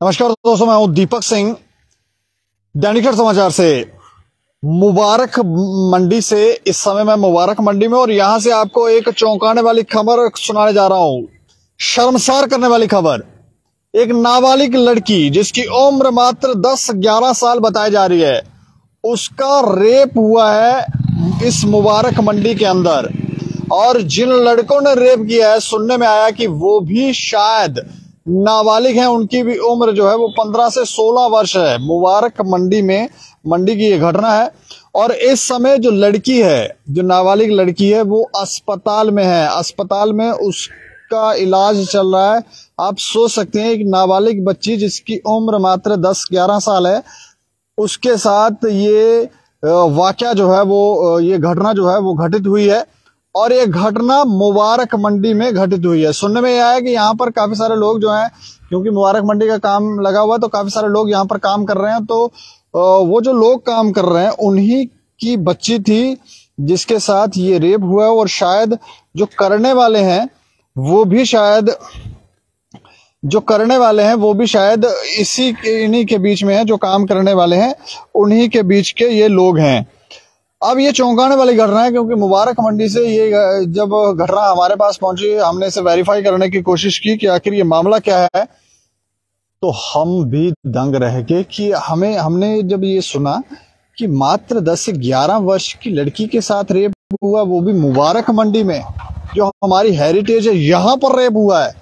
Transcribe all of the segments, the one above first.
नमस्कार दोस्तों, मैं हूं दीपक सिंह, दैनिक समाचार से। मुबारक मंडी से इस समय मैं मुबारक मंडी में और यहां से आपको एक चौंकाने वाली खबर सुनाने जा रहा हूं। शर्मसार करने वाली खबर। एक नाबालिग लड़की जिसकी उम्र मात्र 10-11 साल बताई जा रही है, उसका रेप हुआ है इस मुबारक मंडी के अंदर। और जिन लड़कों ने रेप किया है, सुनने में आया कि वो भी शायद नाबालिग हैं। उनकी भी उम्र जो है वो 15 से 16 वर्ष है। मुबारक मंडी की ये घटना है। और इस समय जो लड़की है, जो नाबालिग लड़की है, वो अस्पताल में है। अस्पताल में उसका इलाज चल रहा है। आप सोच सकते हैं, एक नाबालिग बच्ची जिसकी उम्र मात्र 10-11 साल है, उसके साथ ये वाकया जो है वो, ये घटना जो है वो घटित हुई है। और ये घटना मुबारक मंडी में घटित हुई है। सुनने में आया कि यहाँ पर काफी सारे लोग जो हैं, क्योंकि मुबारक मंडी का काम लगा हुआ है, तो काफी सारे लोग यहाँ पर काम कर रहे हैं। तो वो जो लोग काम कर रहे हैं, उन्हीं की बच्ची थी जिसके साथ ये रेप हुआ है। और शायद जो करने वाले हैं वो भी शायद इन्हीं के बीच में है। जो काम करने वाले हैं उन्हीं के बीच के ये लोग हैं। अब ये चौंकाने वाली घटना है, क्योंकि मुबारक मंडी से ये जब घटना हमारे पास पहुंची, हमने इसे वेरीफाई करने की कोशिश की कि आखिर ये मामला क्या है। तो हम भी दंग रह गए कि हमने जब ये सुना कि मात्र 10 से 11 वर्ष की लड़की के साथ रेप हुआ, वो भी मुबारक मंडी में, जो हमारी हेरिटेज है, यहां पर रेप हुआ है।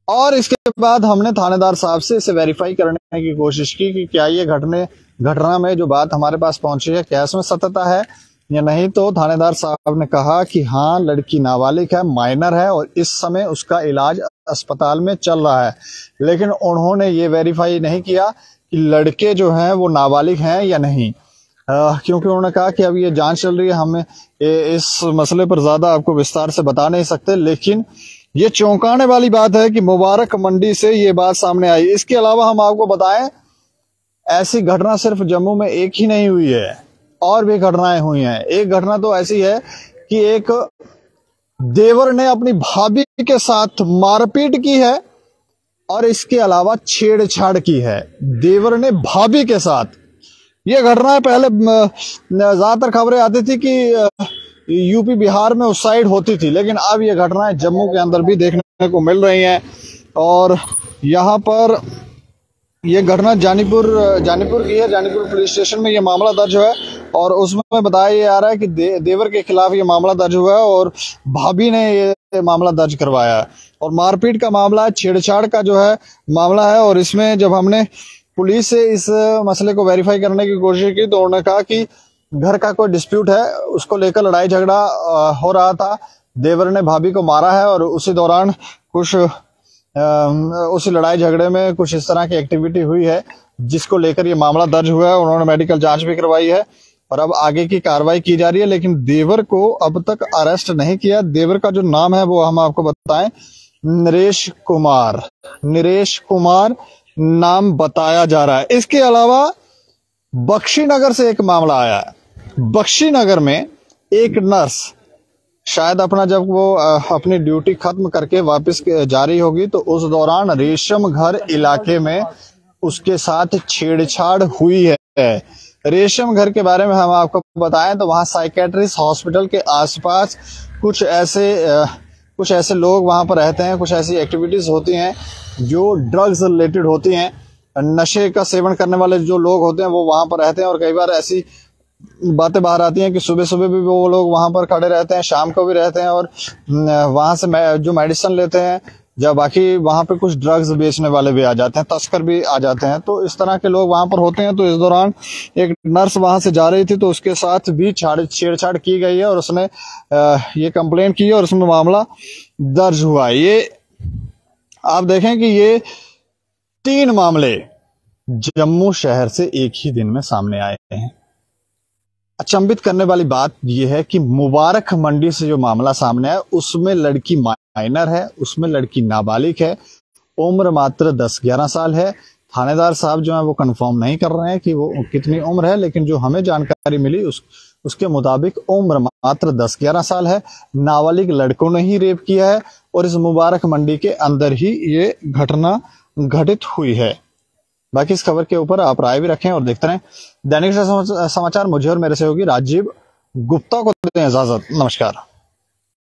और इसके बाद हमने थानेदार साहब से इसे वेरीफाई करने की कोशिश की कि क्या ये घटना में जो बात हमारे पास पहुंची है, क्या इसमें सत्यता है या नहीं। तो थानेदार साहब ने कहा कि हाँ, लड़की नाबालिग है, माइनर है, और इस समय उसका इलाज अस्पताल में चल रहा है। लेकिन उन्होंने ये वेरीफाई नहीं किया कि लड़के जो हैं वो नाबालिग हैं या नहीं, क्योंकि उन्होंने कहा कि अब ये जांच चल रही है, हमें इस मसले पर ज्यादा आपको विस्तार से बता नहीं सकते। लेकिन ये चौंकाने वाली बात है कि मुबारक मंडी से ये बात सामने आई। इसके अलावा हम आपको बताएं, ऐसी घटना सिर्फ जम्मू में एक ही नहीं हुई है, और भी घटनाएं हुई हैं। एक घटना तो ऐसी है कि एक देवर ने अपनी भाभी के साथ मारपीट की है, और इसके अलावा छेड़छाड़ की है देवर ने भाभी के साथ। ये घटना पहले ज्यादातर खबरें आती थी कि यूपी बिहार में उस साइड होती थी, लेकिन अब ये घटनाएं जम्मू के अंदर भी देखने को मिल रही हैं। और यहाँ पर ये घटना जानीपुर की है। जानीपुर पुलिस स्टेशन में ये मामला दर्ज है, और उसमें बताया जा रहा है कि देवर के खिलाफ ये मामला दर्ज हुआ है और भाभी ने ये मामला दर्ज करवाया है। और मारपीट का मामला है, छेड़छाड़ का जो है मामला है। और इसमें जब हमने पुलिस से इस मसले को वेरीफाई करने की कोशिश की, तो उन्होंने कहा कि घर का कोई डिस्प्यूट है, उसको लेकर लड़ाई झगड़ा हो रहा था। देवर ने भाभी को मारा है, और उसी दौरान उसी लड़ाई झगड़े में कुछ इस तरह की एक्टिविटी हुई है, जिसको लेकर ये मामला दर्ज हुआ है। उन्होंने मेडिकल जांच भी करवाई है, और अब आगे की कार्रवाई की जा रही है। लेकिन देवर को अब तक अरेस्ट नहीं किया। देवर का जो नाम है वो हम आपको बताएं, नरेश कुमार नाम बताया जा रहा है। इसके अलावा बख्शीनगर से एक मामला आया है। बख्शीनगर में एक नर्स शायद जब वो अपनी ड्यूटी खत्म करके वापस जा रही होगी, तो उस दौरान रेशम घर इलाके में उसके साथ छेड़छाड़ हुई है। रेशम घर के बारे में हम आपको बताएं तो वहां साइकेट्रिस्ट हॉस्पिटल के आसपास कुछ ऐसे लोग वहां पर रहते हैं, कुछ ऐसी एक्टिविटीज होती हैं जो ड्रग्स रिलेटेड होती हैं। नशे का सेवन करने वाले जो लोग होते हैं वो वहां पर रहते हैं, और कई बार ऐसी बातें बाहर आती हैं कि सुबह सुबह भी वो लोग वहां पर खड़े रहते हैं, शाम को भी रहते हैं, और वहां से जो मेडिसिन लेते हैं, या बाकी वहां पे कुछ ड्रग्स बेचने वाले भी आ जाते हैं, तस्कर भी आ जाते हैं। तो इस तरह के लोग वहां पर होते हैं। तो इस दौरान एक नर्स वहां से जा रही थी, तो उसके साथ भी छेड़छाड़ की गई है, और उसने ये कंप्लेंट की है, और उसमें मामला दर्ज हुआ है। ये आप देखें कि ये 3 मामले जम्मू शहर से एक ही दिन में सामने आए हैं। अचंभित करने वाली बात यह है कि मुबारक मंडी से जो मामला सामने है, उसमें लड़की माइनर है, उसमें लड़की नाबालिग है, उम्र मात्र 10-11 साल है। थानेदार साहब जो है वो कंफर्म नहीं कर रहे हैं कि वो कितनी उम्र है, लेकिन जो हमें जानकारी मिली उसके मुताबिक उम्र मात्र 10-11 साल है। नाबालिग लड़कों ने ही रेप किया है, और इस मुबारक मंडी के अंदर ही ये घटना घटित हुई है। बाकी इस खबर के ऊपर आप राय भी रखें और देखते रहें दैनिक समाचार। मुझे और मेरे सहयोगी राजीव गुप्ता को दें इजाजत। नमस्कार।